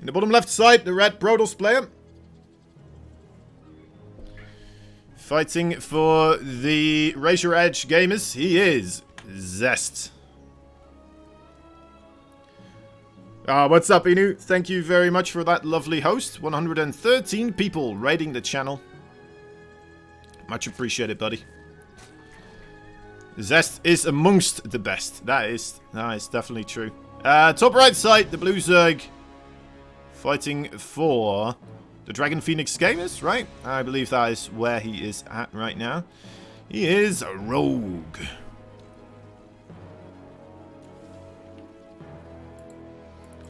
In the bottom left side, the red Brodos player. Fighting for the Razor Edge gamers, he is ZEST. What's up, Inu? Thank you very much for that lovely host. 113 people raiding the channel. Much appreciated, buddy. ZEST is amongst the best. That is definitely true. Top right side, the Blue Zerg. Fighting for the Dragon Phoenix gamers, right? I believe that is where he is at right now. He is a rogue.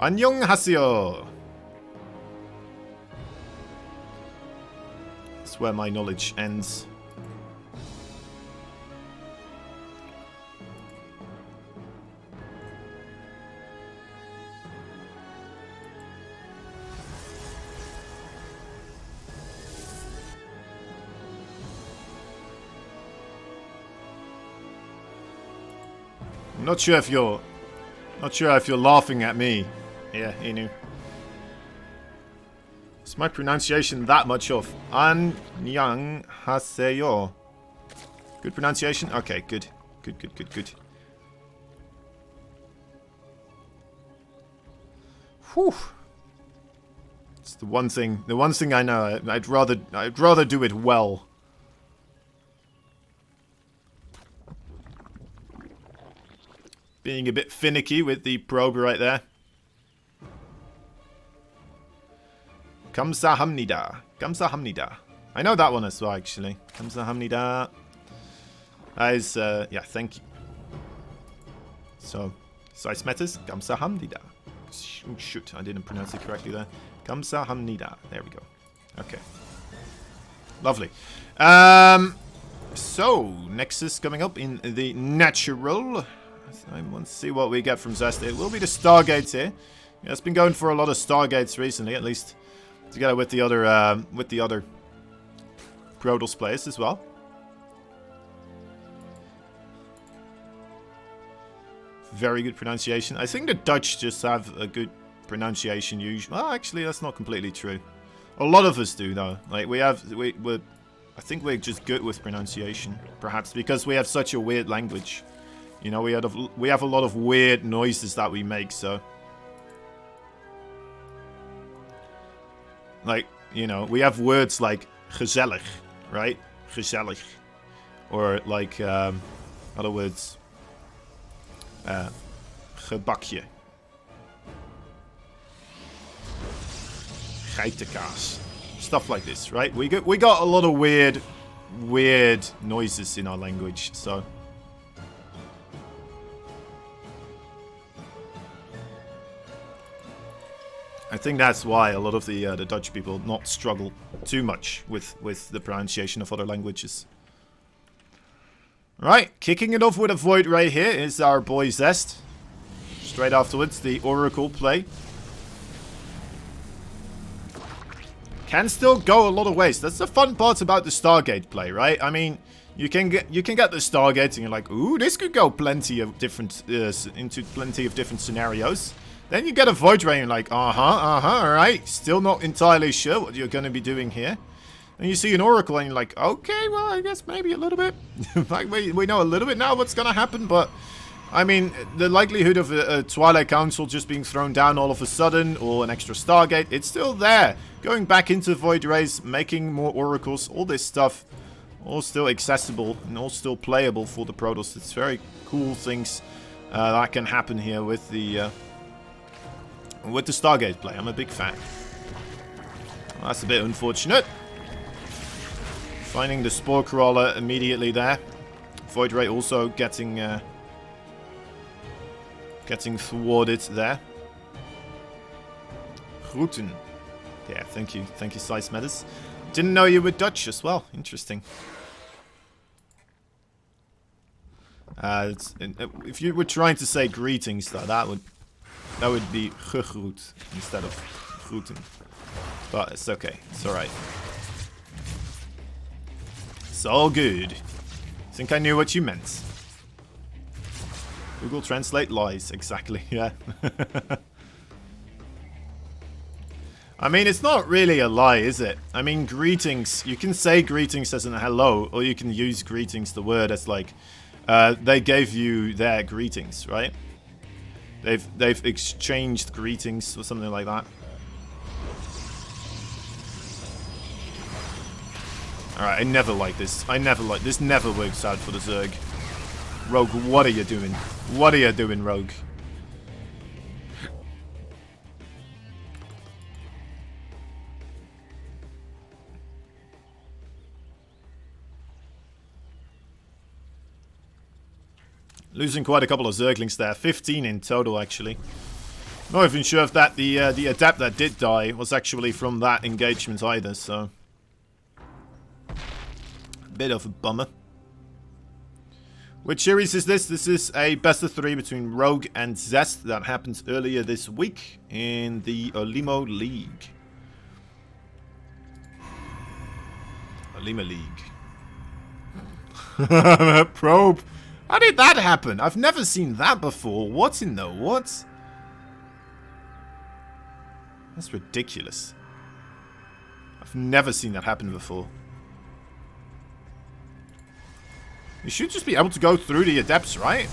Annyeonghaseyo. That's where my knowledge ends. I'm not sure if you're laughing at me. Yeah, Inu. Is my pronunciation that much off? Annyeonghaseyo. Good pronunciation? Okay, good. Good. Whew. It's the one thing I know. I'd rather do it well. Being a bit finicky with the probe right there. Kamsahamnida. Kamsahamnida. I know that one as well, actually. Kamsahamnida. That is, yeah, thank you. So, size matters. Kamsahamnida. Oh, shoot, I didn't pronounce it correctly there. Kamsahamnida. There we go. Okay. Lovely. So, Nexus coming up in the natural. I want to see what we get from ZEST. It will be the Stargates here. Yeah, it's been going for a lot of Stargates recently, at least together with the other Brodos players as well. Very good pronunciation. I think the Dutch just have a good pronunciation usually. Well, actually, that's not completely true. A lot of us do, though. Like we're I think we're just good with pronunciation, perhaps because we have such a weird language. You know, we have a lot of weird noises that we make, so. Like, you know, we have words like gezellig, right? Gezellig. Or like, other words. Gebakje. Geitenkaas. Stuff like this, right? We got a lot of weird noises in our language, so. I think that's why a lot of the Dutch people not struggle too much with the pronunciation of other languages. Right, kicking it off with a void right here is our boy ZEST. Straight afterwards, the Oracle play. Can still go a lot of ways. That's the fun part about the Stargate play, right? I mean, you can get the Stargate and you're like, ooh, this could go plenty of different into plenty of different scenarios. Then you get a Void Ray and you're like, alright. Still not entirely sure what you're going to be doing here. And you see an Oracle and you're like, okay, well, I guess maybe a little bit. Like, we know a little bit now what's going to happen, but I mean, the likelihood of a Twilight Council just being thrown down all of a sudden, or an extra Stargate, it's still there. Going back into Void Rays, making more Oracles, all this stuff, all still accessible and all still playable for the Protoss. It's very cool things that can happen here with the Stargate play. I'm a big fan. Well, that's a bit unfortunate. Finding the Spore Crawler immediately there. Void Ray also getting thwarted there. Groeten. Yeah, thank you. Thank you, Size Matters. Didn't know you were Dutch as well. Interesting. If you were trying to say greetings, though, that would be gegroet instead of groeten. But it's okay. It's alright. It's all good. I think I knew what you meant. Google Translate lies. Exactly, yeah. I mean, it's not really a lie, is it? I mean, greetings. You can say greetings as in hello, or you can use greetings, the word, as like, they gave you their greetings, right? They've exchanged greetings or something like that. Alright, I never like this. This never works out for the Zerg. Rogue, what are you doing? What are you doing, Rogue? Losing quite a couple of Zerglings there. 15 in total, actually. Not even sure if that the Adept that did die was actually from that engagement either, so... Bit of a bummer. Which series is this? This is a best of 3 between Rogue and ZEST that happened earlier this week in the OlimoLeague. OlimoLeague. Probe. How did that happen? I've never seen that before. What in the what? That's ridiculous. I've never seen that happen before. You should just be able to go through the Adepts, right?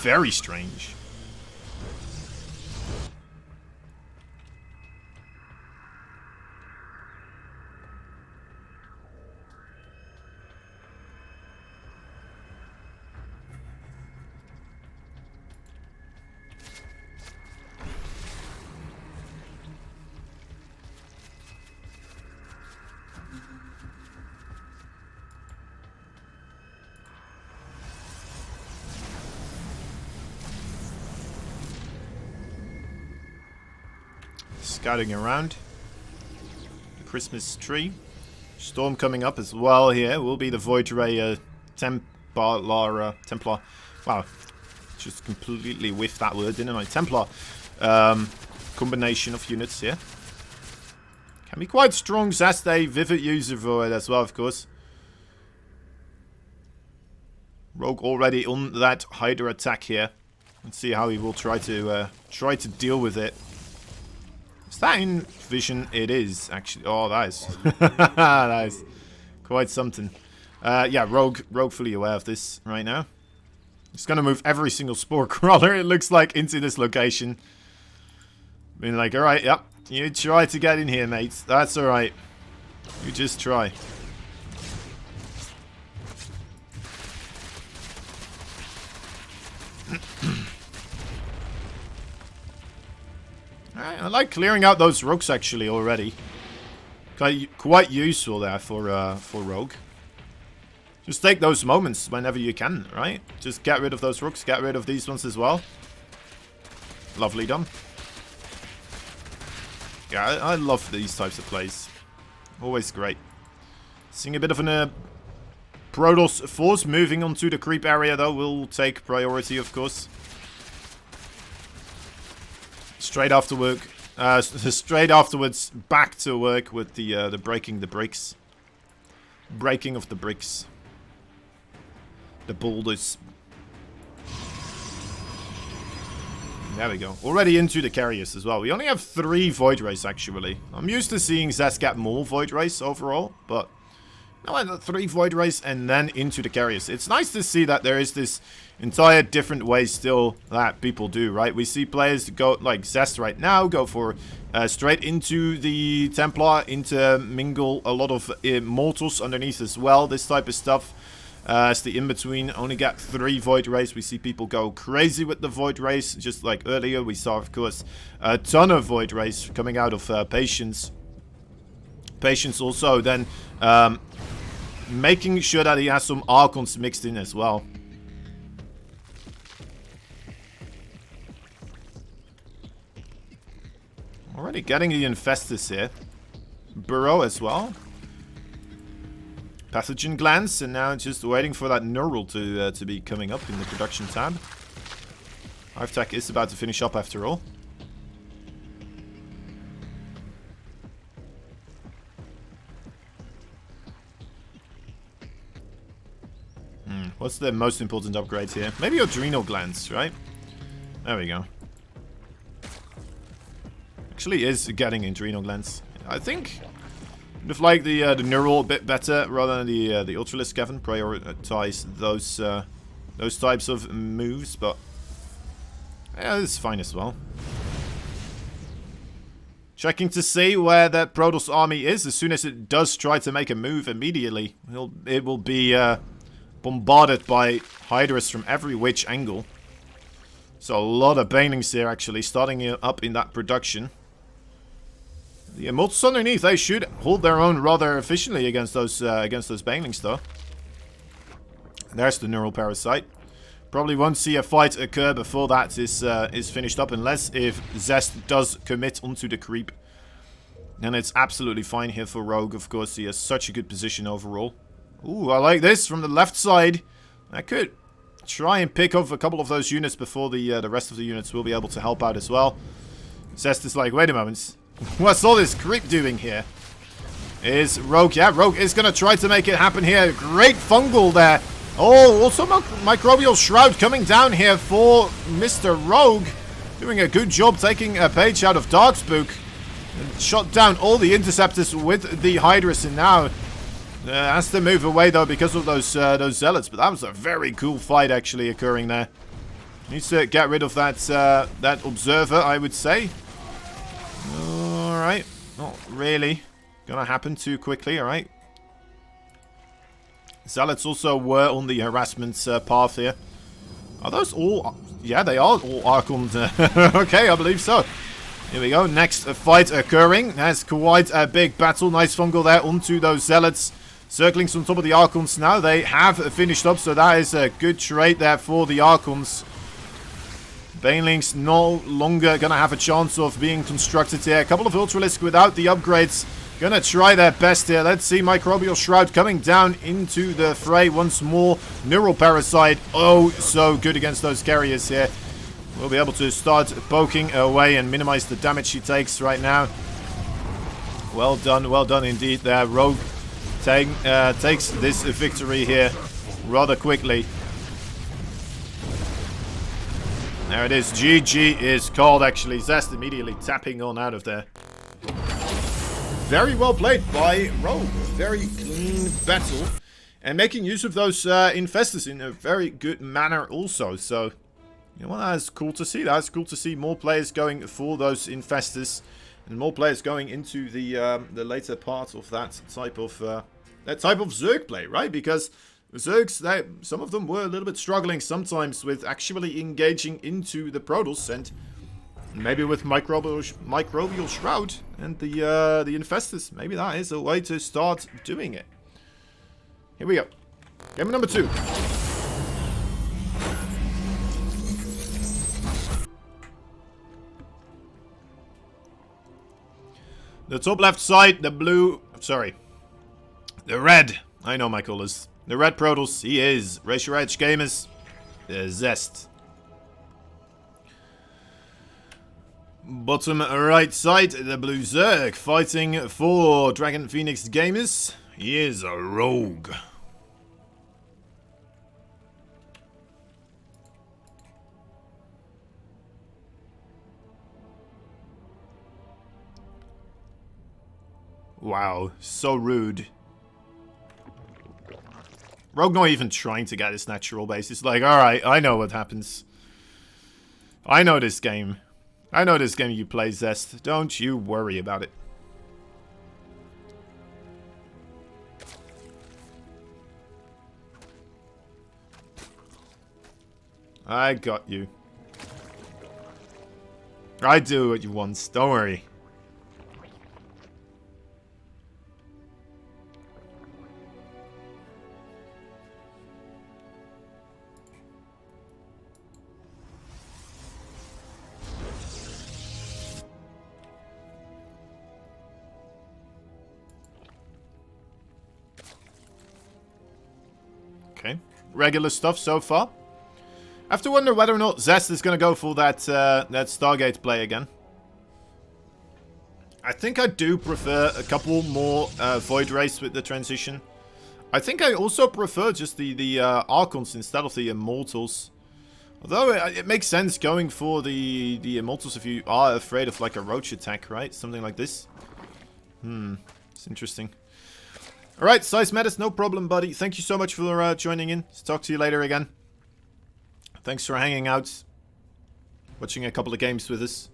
Very strange. Scouting around. The Christmas tree. Storm coming up as well here. Will be the Void Ray Templar. Wow. Just completely whiffed that word, didn't I? Templar. Combination of units here. Can be quite strong. ZEST a Vivid user for it as well, of course. Rogue already on that Hydra attack here. Let's see how he will try to deal with it. Is that in vision? It is, actually. Oh, that is... that is quite something. Yeah, Rogue fully aware of this right now. He's going to move every single Spore Crawler, it looks like, into this location. Being like, alright, yep. You try to get in here, mates. That's alright. You just try. I like clearing out those rooks actually already. Quite useful there for Rogue. Just take those moments whenever you can, right? Just get rid of those rooks, get rid of these ones as well. Lovely done. Yeah, I love these types of plays. Always great. Seeing a bit of an Protoss force moving onto the creep area though will take priority, of course. Straight after work, straight afterwards, back to work with the breaking the bricks, breaking of the bricks, the boulders. There we go. Already into the carriers as well. We only have 3 Void Rays actually. I'm used to seeing ZEST get more Void Rays overall, but no, I got 3 Void Rays and then into the carriers. It's nice to see that there is this entire different ways still that people do, right? We see players go, like ZEST right now, go for straight into the Templar, mingle a lot of Mortals underneath as well, this type of stuff. As the in-between only get 3 Void Rays, we see people go crazy with the Void Rays. Just like earlier, we saw, of course, a ton of Void Rays coming out of Patience. Patience also then making sure that he has some Archons mixed in as well. Already getting the Infestus here. Burrow as well. Pathogen Glands, and now just waiting for that Neural to be coming up in the production tab. Hive-Tech is about to finish up after all. What's the most important upgrade here? Maybe Adrenal Glands, right? There we go. actually is getting adrenal glands. I think would have liked the neural a bit better rather than the Ultralisk Kevin. Prioritize those types of moves, but yeah, it's fine as well. Checking to see where that Protoss army is. As soon as it does try to make a move immediately, it will be bombarded by Hydras from every which angle. So a lot of banelings here actually starting up in that production. The Immortals underneath, they should hold their own rather efficiently against those banelings though. There's the Neural Parasite. Probably won't see a fight occur before that is finished up, unless if ZEST does commit onto the creep. And it's absolutely fine here for Rogue, of course. He has such a good position overall. Ooh, I like this from the left side. I could try and pick off a couple of those units before the rest of the units will be able to help out as well. ZEST is like, wait a moment. What's all this creep doing here? Is Rogue, yeah, Rogue is going to try to make it happen here. Great fungal there. Oh, also Microbial Shroud coming down here for Mr. Rogue. Doing a good job taking a page out of Darkspook. And shot down all the interceptors with the Hydras, and now has to move away though because of those zealots. But that was a very cool fight actually occurring there. Needs to get rid of that that observer, I would say. Alright, not really gonna happen too quickly, alright. Zealots also were on the harassment path here. Are those all... Yeah, they are all Archons. Okay, I believe so. Here we go. Next fight occurring. There's quite a big battle. Nice fungal there onto those Zealots. Circling on top of the Archons now. They have finished up, so that is a good trade there for the Archons. Banelings no longer going to have a chance of being constructed here. A couple of Ultralisk without the upgrades. Gonna try their best here. Let's see Microbial Shroud coming down into the fray once more. Neural Parasite. Oh, so good against those carriers here. We'll be able to start poking away and minimize the damage he takes right now. Well done indeed there. Rogue takes this victory here rather quickly. There it is. GG is called actually. ZEST immediately tapping on out of there. Very well played by Rogue. Very clean battle. And making use of those infestors in a very good manner also. So, you know what, that's cool to see. That's cool to see more players going for those infestors. And more players going into the later part of that type of Zerg play, right? Because Zergs, some of them were a little bit struggling sometimes with actually engaging into the Protoss, and maybe with Microbial Shroud and the Infestors, maybe that is a way to start doing it. Here we go. Game number 2. The top left side, the red. I know my colors. The red Protoss, he is. Raise your edge, gamers. ZEST. Bottom right side, the blue Zerg fighting for Dragon Phoenix gamers. He is a Rogue. Wow, so rude. Rogue not even trying to get his natural base. It's like, alright, I know what happens. I know this game. I know this game you play, ZEST. Don't you worry about it. I got you. I do what you want. Don't worry. Okay, regular stuff so far. I have to wonder whether or not ZEST is going to go for that that Stargate play again. I think I do prefer a couple more Void Rays with the transition. I think I also prefer just the Archons instead of the Immortals. Although it makes sense going for the immortals if you are afraid of like a roach attack, right? Something like this. It's interesting. Alright, size matters, no problem, buddy. Thank you so much for joining in. Talk to you later again. Thanks for hanging out. Watching a couple of games with us.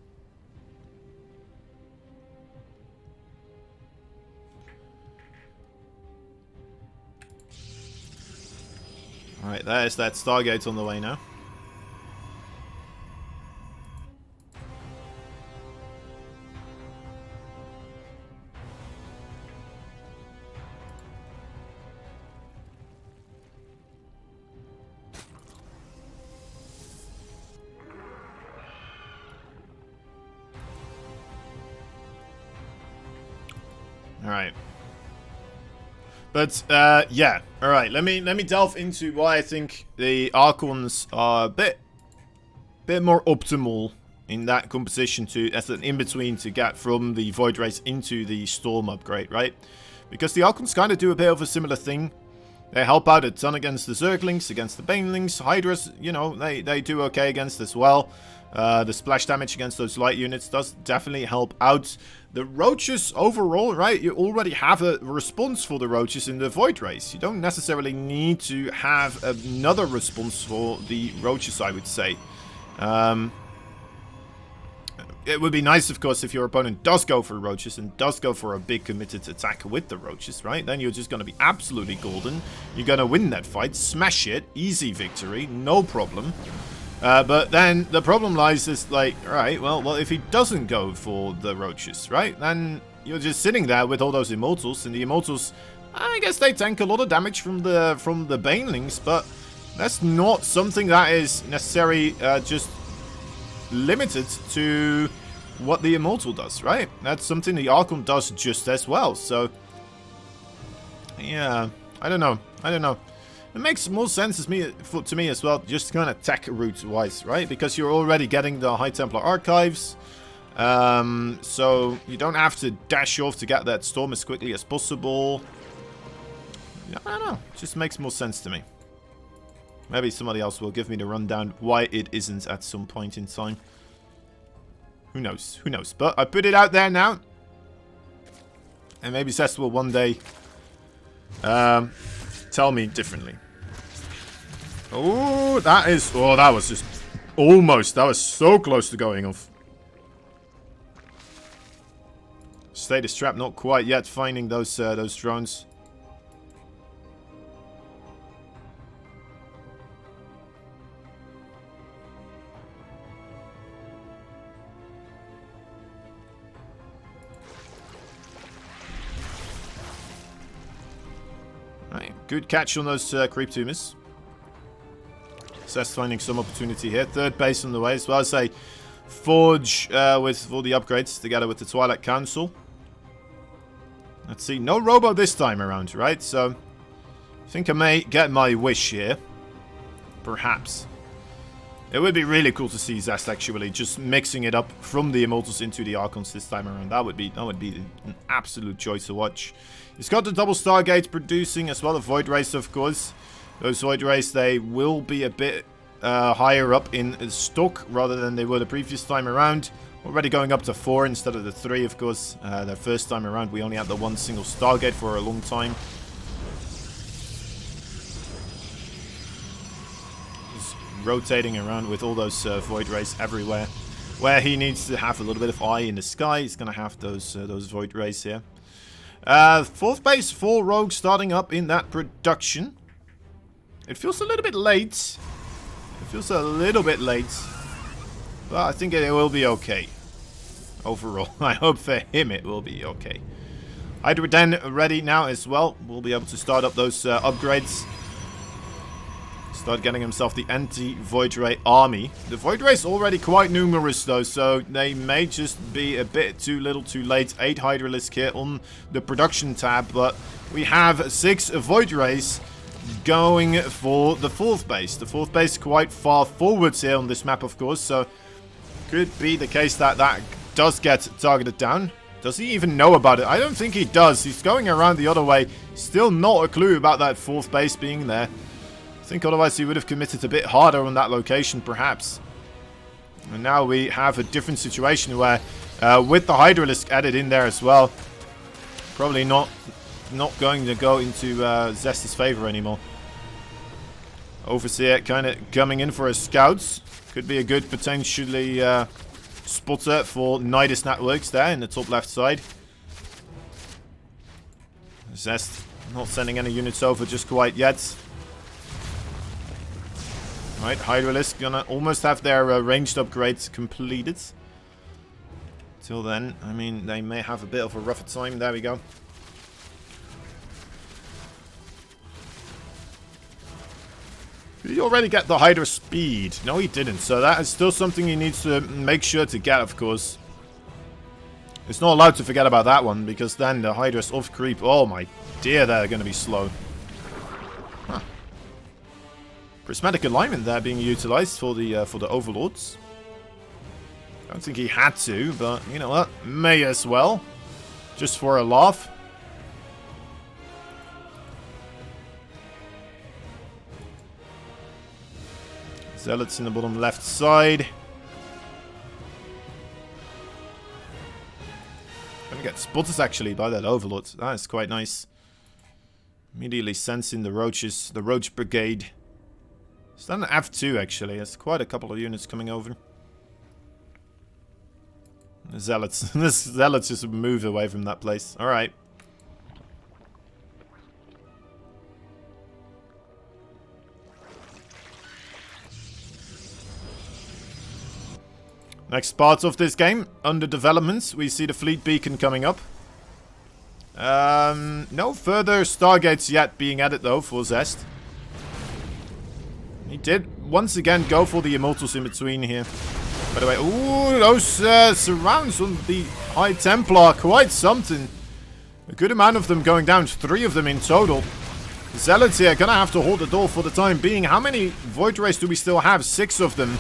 Alright, there's that Stargate on the way now. Alright. But, yeah. Alright, let me delve into why I think the Archons are a bit more optimal in that composition to, as an in-between to get from the Void Race into the Storm upgrade, right? Because the Archons kind of do a bit of a similar thing. They help out a ton against the Zerglings, against the Banelings. Hydras, you know, they do okay against as well. The splash damage against those light units does definitely help out. The Roaches overall, right? You already have a response for the Roaches in the Void Race. You don't necessarily need to have another response for the Roaches, I would say. It would be nice, of course, if your opponent does go for Roaches and does go for a big committed attack with the Roaches, right? Then you're just going to be absolutely golden. You're going to win that fight, smash it, easy victory, no problem. But then the problem lies is like, alright, well, if he doesn't go for the Roaches, right? Then you're just sitting there with all those Immortals, and the Immortals, I guess they tank a lot of damage from the Banelings, but that's not something that is necessarily just limited to what the Immortal does, right? That's something the Archon does just as well, so yeah, I don't know. It makes more sense to me as well, just kind of tech route wise, right? Because you're already getting the High Templar archives, so you don't have to dash off to get that storm as quickly as possible. I don't know, it just makes more sense to me. Maybe somebody else will give me the rundown why it isn't at some point in time. Who knows? Who knows? But I put it out there now. And maybe ZEST will one day tell me differently. Oh, that was just almost. That was so close to going off. Status trap, not quite yet finding those drones. Right, good catch on those creep tumors. ZEST finding some opportunity here. Third base on the way, as well as a forge with all the upgrades together with the Twilight Council. Let's see, no robo this time around, right? So I think I may get my wish here, perhaps. It would be really cool to see ZEST actually just mixing it up from the Immortals into the Archons this time around. That would be an absolute joy to watch. He's got the double Stargate producing as well, the Void Race, of course. Those Void Race, they will be a bit higher up in stock rather than they were the previous time around. Already going up to 4 instead of the 3, of course. The first time around, we only had the one single Stargate for a long time. Just rotating around with all those Void Rays everywhere. Where he needs to have a little bit of eye in the sky, he's going to have those Void Rays here. Fourth base for Rogue starting up in that production. It feels a little bit late. But I think it will be okay. Overall, I hope for him it will be okay. Hydra Den ready now as well. We'll be able to start up those upgrades. Start getting himself the anti-Void Ray army. The Void Ray is already quite numerous though, so they may just be a bit too little too late. 8 Hydralisk here on the production tab, but we have 6 Void Rays going for the 4th base. The 4th base quite far forwards here on this map, of course, so could be the case that that does get targeted down. Does he even know about it? I don't think he does. He's going around the other way. Still not a clue about that 4th base being there. I think otherwise he would have committed a bit harder on that location, perhaps. And now we have a different situation where, with the Hydralisk added in there as well, probably not going to go into ZEST's favor anymore. Overseer kind of coming in for his scouts. Could be a good potentially spotter for Nidus Networks there in the top left side. ZEST not sending any units over just quite yet. Right, Hydralisk gonna almost have their ranged upgrades completed. Till then, I mean, they may have a bit of a rougher time. There we go. Did he already get the Hydra speed? No, he didn't. So that is still something he needs to make sure to get, of course. It's not allowed to forget about that one, because then the Hydra's off creep. Oh my dear, they're going to be slow. Huh. Prismatic alignment there being utilized for the Overlords. I don't think he had to, but you know what? May as well. Just for a laugh. Zealots in the bottom left side. Gonna get spotters actually by that Overlord. That is quite nice. Immediately sensing the roaches, the Roach Brigade. It's done an F2 actually. There's quite a couple of units coming over. The Zealots. The Zealots just move away from that place. Alright. Next part of this game, under development, we see the fleet beacon coming up. No further Stargates yet being added though for ZEST. He did once again go for the Immortals in between here. By the way, ooh, those surrounds on the High Templar, quite something. A good amount of them going down, 3 of them in total. Zealots here gonna have to hold the door for the time being. How many Void Rays do we still have? 6 of them.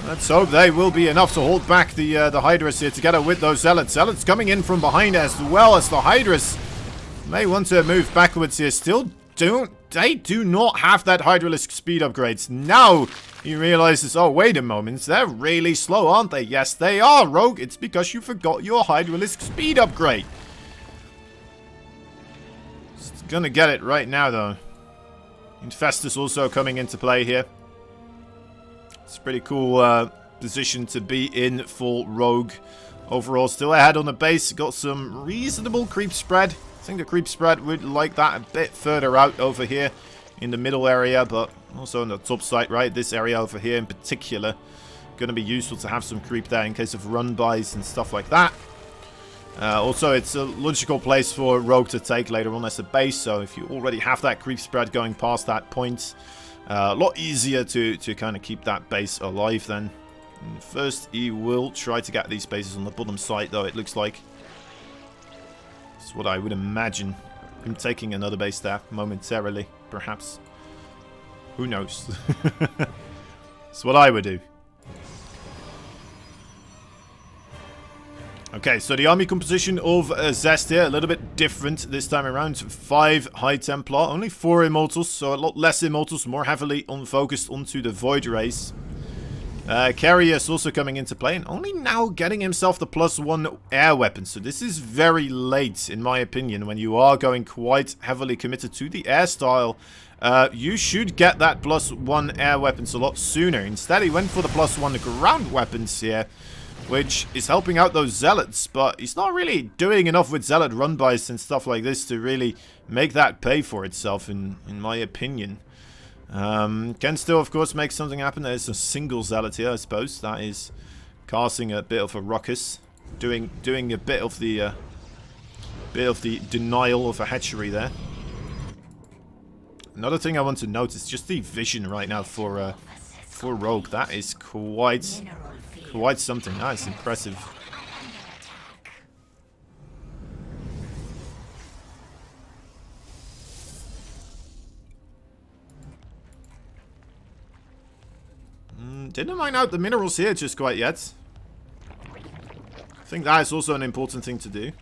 Let's hope they will be enough to hold back the Hydras here together with those Zealots. Zealots coming in from behind as well as the Hydras may want to move backwards here. Still they do not have that Hydralisk speed upgrades. Now he realizes, oh wait a moment, they're really slow, aren't they? Yes they are, Rogue. It's because you forgot your Hydralisk speed upgrade. It's gonna get it right now though. Infestus also coming into play here. It's a pretty cool position to be in for Rogue. Overall, still ahead on the base. Got some reasonable creep spread. I think the creep spread would like that a bit further out over here in the middle area, but also on the top side, right? This area over here in particular. Going to be useful to have some creep there in case of run-bys and stuff like that. Also, it's a logical place for Rogue to take later on as a base, so if you already have that creep spread going past that point, a lot easier to kind of keep that base alive then. And first, he will try to get these bases on the bottom side, though, it looks like. That's what I would imagine. Him taking another base there momentarily, perhaps. Who knows? That's what I would do. Okay, so the army composition of ZEST here, a little bit different this time around. 5 High Templar, only 4 Immortals, so a lot less Immortals, more heavily focused onto the Void Rays. Carrier's also coming into play, and only now getting himself the +1 air weapon. So this is very late, in my opinion, when you are going quite heavily committed to the air style. You should get that +1 air weapons a lot sooner. Instead, he went for the +1 ground weapons here, which is helping out those Zealots, but he's not really doing enough with Zealot run-bys and stuff like this to really make that pay for itself, in my opinion. Can still, of course, make something happen. There's a single Zealot here, I suppose. That is casting a bit of a ruckus, doing a bit of the denial of a hatchery there. Another thing I want to note is just the vision right now for Rogue. That is quite something. That is impressive. Didn't mine out the minerals here just quite yet. I think that is also an important thing to do.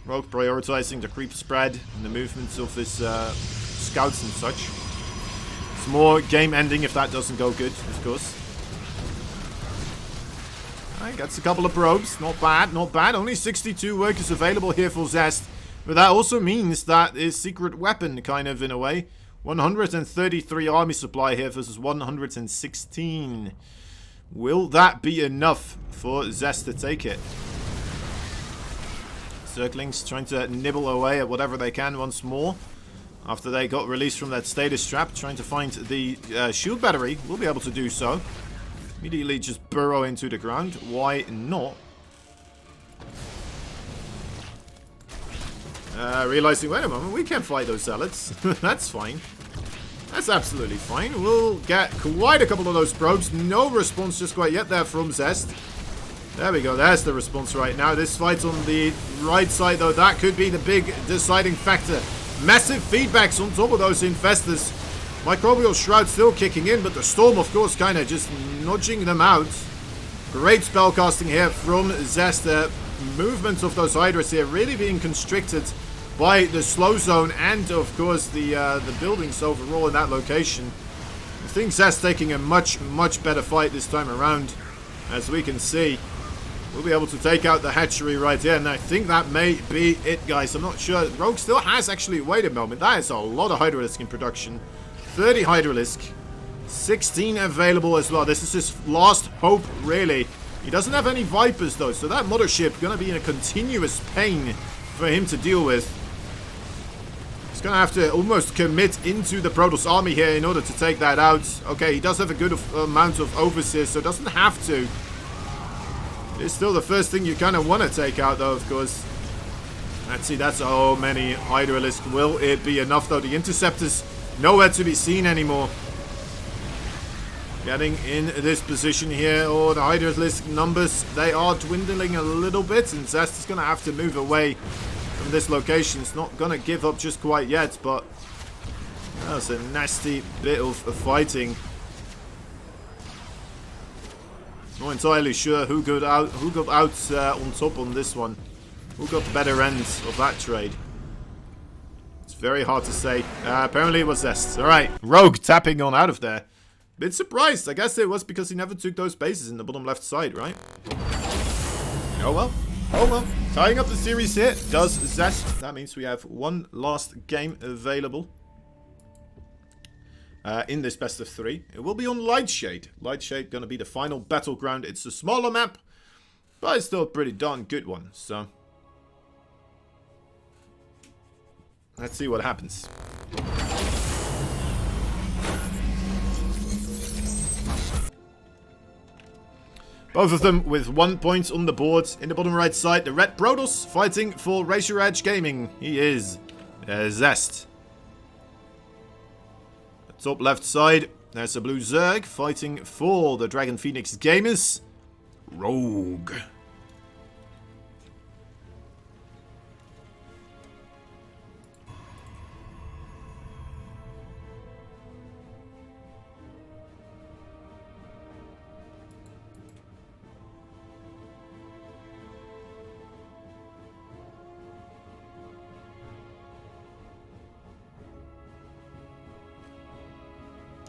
Rogue prioritizing the creep spread and the movements of his scouts and such. It's more game ending if that doesn't go good, of course. Alright, gets a couple of probes. Not bad, not bad. Only 62 workers available here for ZEST. But that also means that his secret weapon, kind of, in a way. 133 army supply here versus 116. Will that be enough for ZEST to take it? Zerglings trying to nibble away at whatever they can once more. After they got released from that status trap, trying to find the shield battery. Will be able to do so. Immediately just burrow into the ground. Why not? Realizing, wait a moment, we can't fight those zealots. That's fine. That's absolutely fine. We'll get quite a couple of those probes. No response just quite yet there from ZEST. There we go. There's the response right now. This fight on the right side, though, that could be the big deciding factor. Massive feedbacks on top of those infestors. Microbial Shroud still kicking in, but the Storm, of course, kind of just nudging them out. Great spellcasting here from ZEST. Movement of those Hydras here really being constricted by the slow zone and, of course, the buildings overall in that location. I think ZEST taking a much, much better fight this time around, as we can see. We'll be able to take out the hatchery right here, and I think that may be it, guys. I'm not sure. Rogue still has actually... Wait a moment. That is a lot of Hydralisk in production. 30 Hydralisk. 16 available as well. This is his last hope, really. He doesn't have any Vipers, though, so that mothership going to be in a continuous pain for him to deal with. He's going to have to almost commit into the Protoss army here in order to take that out. Okay, he does have a good amount of Overseers, so doesn't have to. It's still the first thing you kind of want to take out, though, of course. Let's see, that's so many Hydralisk. Will it be enough, though? The Interceptors nowhere to be seen anymore. Getting in this position here. Oh, the Hydralisk numbers, they are dwindling a little bit, and ZEST is going to have to move away from this location. It's not going to give up just quite yet, but that's a nasty bit of fighting. Not entirely sure who got out on top on this one. Who got the better end of that trade? It's very hard to say. Apparently it was ZEST. Alright, Rogue tapping on out of there. Bit surprised. I guess it was because he never took those bases in the bottom left side, right? Oh well. Oh well. Tying up the series here does ZEST. That means we have one last game available. In this best of 3. It will be on Lightshade. Lightshade going to be the final battleground. It's a smaller map, but it's still a pretty darn good one. So, let's see what happens. Both of them with 1 point on the board. In the bottom right side, the red Protoss fighting for Razor Edge Gaming. He is ZEST. Top left side, there's a blue Zerg fighting for the Dragon Phoenix Gamers. Rogue.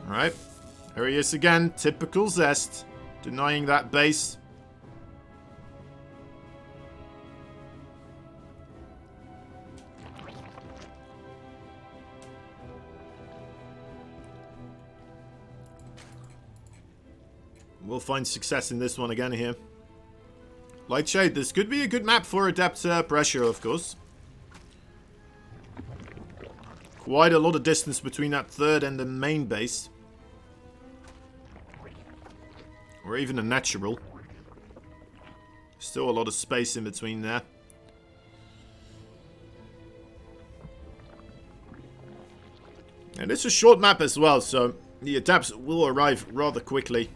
Alright, here he is again, typical ZEST, denying that base. We'll find success in this one again here. Lightshade, this could be a good map for Adept Pressure, of course. Quite a lot of distance between that third and the main base. Or even a natural. Still a lot of space in between there. And it's a short map as well, so the adapts will arrive rather quickly.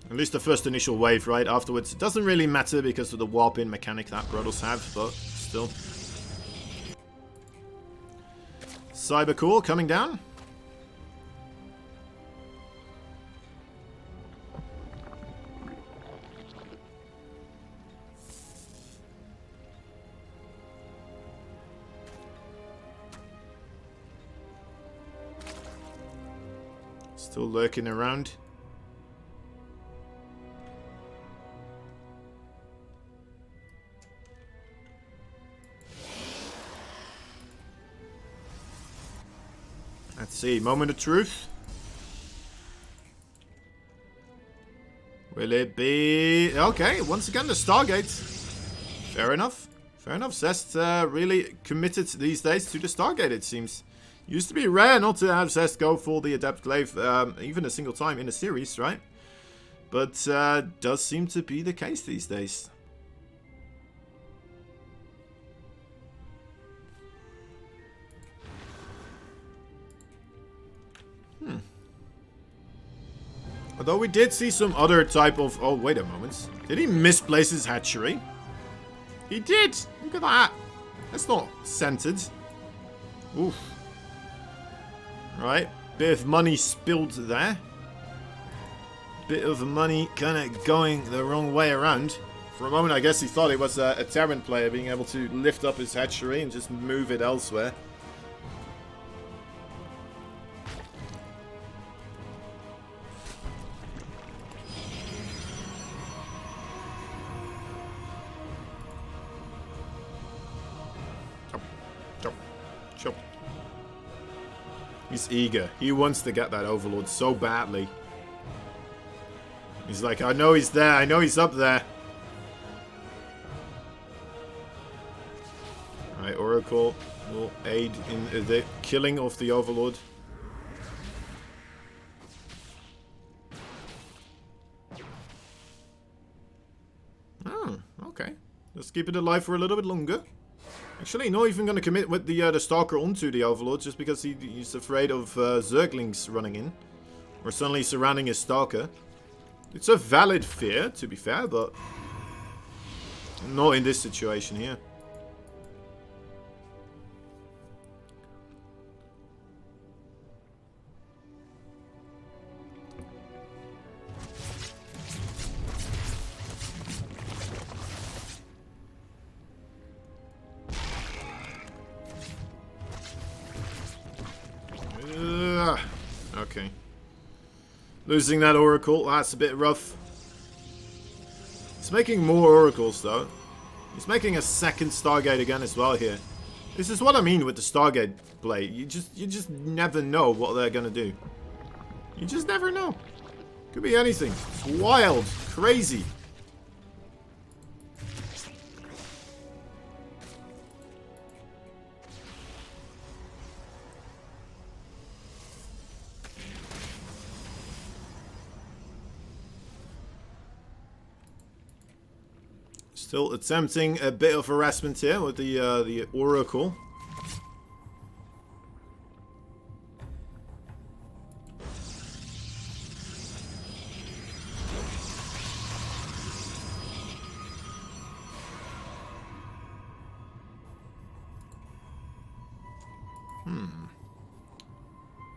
At least the first initial wave, right? Afterwards, it doesn't really matter because of the warp-in mechanic that Protoss have, but still. Cybercore coming down. Still lurking around. Let's see, moment of truth. Will it be... Okay, once again the Stargate. Fair enough. Fair enough. ZEST really committed these days to the Stargate, it seems. Used to be rare not to have ZEST go for the Adept Glaive even a single time in a series, right? But does seem to be the case these days. Although we did see some other type of... Oh, wait a moment. Did he misplace his hatchery? He did! Look at that. That's not centered. Oof. Right. Bit of money spilled there. Bit of money kind of going the wrong way around. For a moment, I guess he thought it was a Terran player being able to lift up his hatchery and just move it elsewhere. He's eager. He wants to get that Overlord so badly. He's like, I know he's there. I know he's up there. Alright, Oracle will aid in the killing of the Overlord. Oh, okay. Let's keep it alive for a little bit longer. Actually, not even going to commit with the Stalker onto the Overlord, just because he's afraid of Zerglings running in. Or suddenly surrounding his Stalker. It's a valid fear, to be fair, but not in this situation here. Okay. Losing that Oracle, that's a bit rough. He's making more Oracles though. He's making a second Stargate again as well here. This is what I mean with the Stargate play. You just never know what they're gonna do. You just never know. Could be anything. It's wild, crazy. Still attempting a bit of harassment here with the Oracle.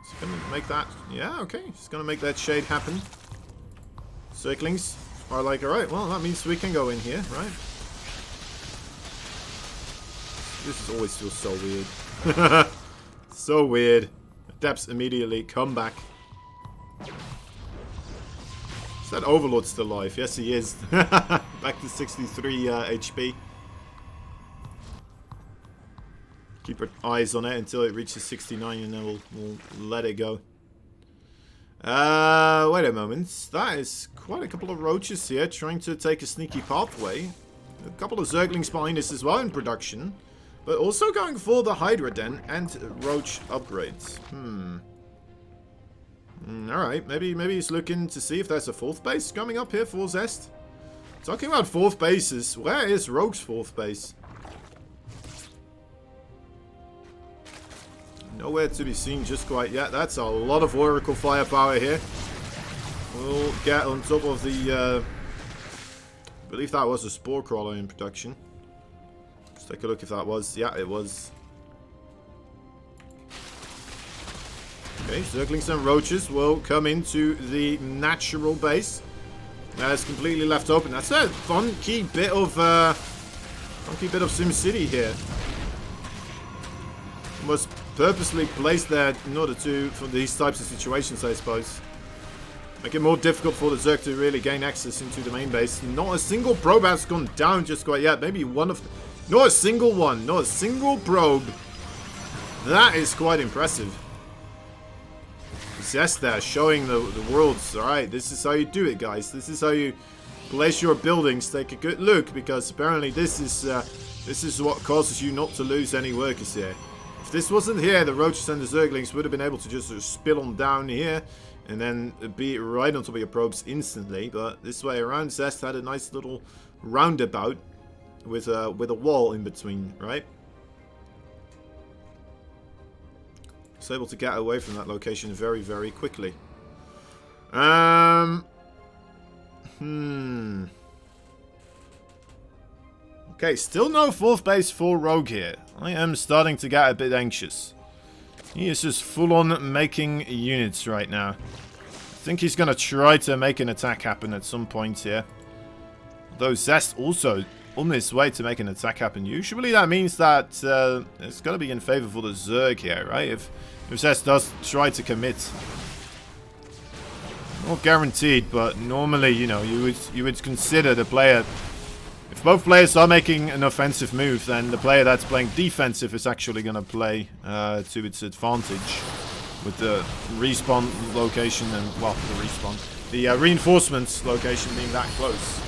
Is he gonna make that? Yeah, okay. He's gonna make that shade happen. Circlings are like, alright, well, that means we can go in here, right? This always feels so weird. So weird. Adepts immediately come back. Is that Overlord still alive? Yes, he is. Back to 63 HP. Keep our eyes on it until it reaches 69 and then we'll let it go. Wait a moment. That is quite a couple of roaches here trying to take a sneaky pathway. A couple of Zerglings behind us as well in production. But also going for the Hydra Den and roach upgrades. Alright, maybe he's looking to see if there's a fourth base coming up here for ZEST. Talking about fourth bases, where is Rogue's fourth base? Nowhere to be seen just quite yet. That's a lot of Oracle firepower here. We'll get on top of the... I believe that was a Spore Crawler in production. Let's take a look if that was. Yeah, it was. Okay, Zerglings and Roaches will come into the natural base. That's completely left open. That's a funky bit of SimCity here. Almost purposely placed there in order to, for these types of situations, I suppose. Make it more difficult for the Zerg to really gain access into the main base. Not a single probe has gone down just quite yet. Maybe one of... Not a single one. Not a single probe. That is quite impressive. ZEST there, showing the worlds. Alright, this is how you do it, guys. This is how you place your buildings. Take a good look, because apparently this is what causes you not to lose any workers here. If this wasn't here, the roaches and the zerglings would have been able to just spill on down here and then be right on top of your probes instantly. But this way around, ZEST had a nice little roundabout with a wall in between, right? It's able to get away from that location very, very quickly. Okay, still no 4th base for Rogue here. I am starting to get a bit anxious. He is just full-on making units right now. I think he's going to try to make an attack happen at some point here. Though ZEST also on his way to make an attack happen. Usually that means that it's going to be in favor for the Zerg here, right? If ZEST does try to commit. Not guaranteed, but normally, you know, you would consider the player... If both players are making an offensive move, then the player that's playing defensive is actually going to play to its advantage. With the respawn location and, well, the reinforcements location being that close.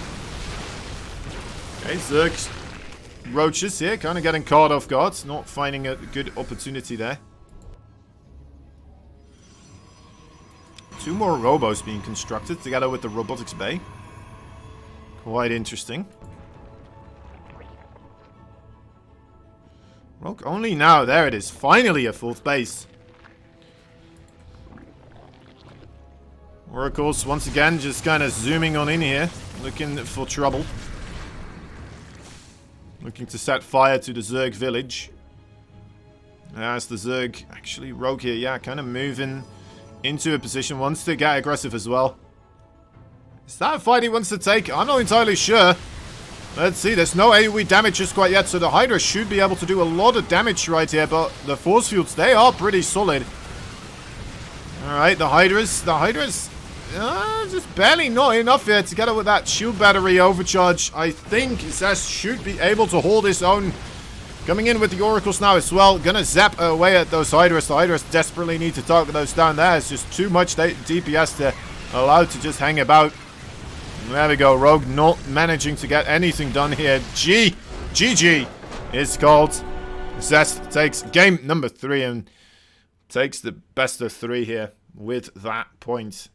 Okay, Zerg's roaches here, kind of getting caught off guard. Not finding a good opportunity there. 2 more robos being constructed together with the robotics bay. Quite interesting. Rogue only now. There it is. Finally a 4th base. Oracles once again just kind of zooming on in here. Looking for trouble. Looking to set fire to the Zerg village. As the Zerg, actually Rogue here, yeah, kind of moving into a position. Wants to get aggressive as well. Is that a fight he wants to take? I'm not entirely sure. Let's see, there's no AoE damage just quite yet, so the Hydra should be able to do a lot of damage right here, but the force fields, they are pretty solid. Alright, the Hydras just barely not enough here together with that shield battery overcharge. I think ZEST should be able to hold his own. Coming in with the Oracles now as well, gonna zap away at those Hydras. The Hydras desperately need to target those down there. It's just too much DPS to allow to just hang about. There we go, Rogue not managing to get anything done here. GG is called. ZEST takes game number 3 and takes the best of 3 here with that point.